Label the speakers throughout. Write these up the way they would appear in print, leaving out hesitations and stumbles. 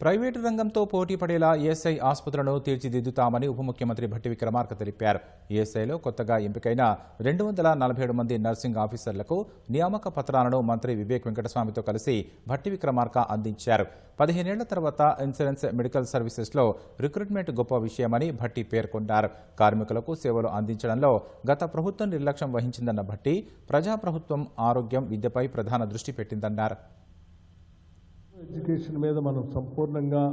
Speaker 1: Private రంగంతో పోటీ పడేలా ESI ఆసుపత్రులను తీర్చిదిద్దుతామని ఉప ముఖ్యమంత్రి భట్టి విక్రమార్క తెలిపారు. ఈఎస్ఐలో కొత్తగా ఎంపికైన 247 మంది నర్సింగ్ ఆఫీసర్లకు నియామక పత్రాలను మంత్రి వివేక్ వెంకటస్వామితో కలిసి భట్టి విక్రమార్క అందించారు. 15 ఏళ్ల తర్వాత ఇన్సూరెన్స్ మెడికల్ సర్వీసెస్లో రిక్రూట్మెంట్ గొప్ప విషయమని భట్టి పేర్కొన్నారు. కార్మికులకు సేవలు అందించడంలో గత ప్రభుత్వం నిర్లక్ష్యం వహించిందన్న భట్టి, ప్రజాప్రభుత్వం ఆరోగ్యం, విద్యపై ప్రధాన దృష్టి పెట్టిందన్నారు.
Speaker 2: ఎడ్యుకేషన్ మీద మనం సంపూర్ణంగా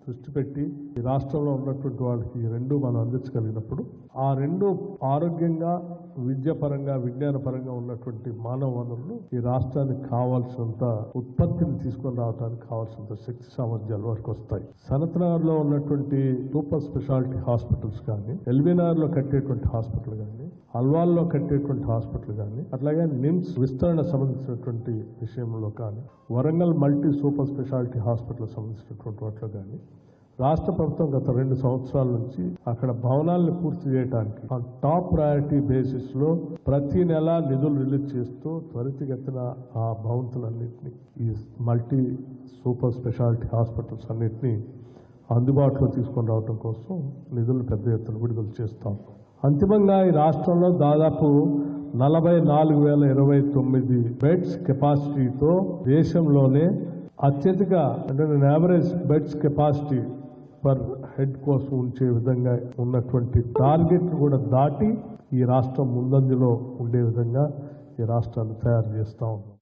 Speaker 2: దృష్టి పెట్టి ఈ రాష్ట్రంలో ఉన్నటువంటి వాళ్ళకి రెండు మనం అందించగలిగినప్పుడు ఆ రెండు ఆరోగ్యంగా, విద్యాపరంగా, విజ్ఞానపరంగా ఉన్నటువంటి మానవ వనరులు ఈ రాష్ట్రానికి కావాల్సినంత ఉత్పత్తిని తీసుకొని రావడానికి కావాల్సినంత శక్తి సామర్థ్యాల వరకు వస్తాయి. సనత్ లో ఉన్నటువంటి సూపర్ స్పెషాలిటీ హాస్పిటల్స్ కానీ, ఎల్బీనగర్ లో కట్టేటువంటి హాస్పిటల్ కానీ, అల్వాల్లో కట్టేటువంటి హాస్పిటల్ కానీ, అట్లాగే నిమ్స్ విస్తరణ సంబంధించినటువంటి విషయంలో కానీ, Warangal multi super speciality hospital సంబంధించినటువంటి వాటిలో కానీ రాష్ట్ర ప్రభుత్వం గత 2 సంవత్సరాల నుంచి అక్కడ భవనాలను పూర్తి చేయడానికి టాప్ ప్రయారిటీ బేసిస్ లో ప్రతి నెల నిధులు రిలీజ్ చేస్తూ త్వరితగతిన ఆ భవంతులన్నింటినీ, ఈ మల్టీ సూపర్ స్పెషాలిటీ హాస్పిటల్స్ అన్నింటినీ అందుబాటులో తీసుకొని రావడం కోసం నిధులు పెద్ద ఎత్తున విడుదల చేస్తాం. అంతిమంగా ఈ రాష్ట్రంలో దాదాపు 44,029 బెడ్స్ కెపాసిటీతో దేశంలోనే అత్యధిక అంటే average beds capacity per head కోసం ఉంచే విధంగా ఉన్నటువంటి టార్గెట్ కూడా దాటి ఈ రాష్ట్రం ముందంజలో ఉండే విధంగా ఈ రాష్ట్రాన్ని తయారు చేస్తా ఉంది.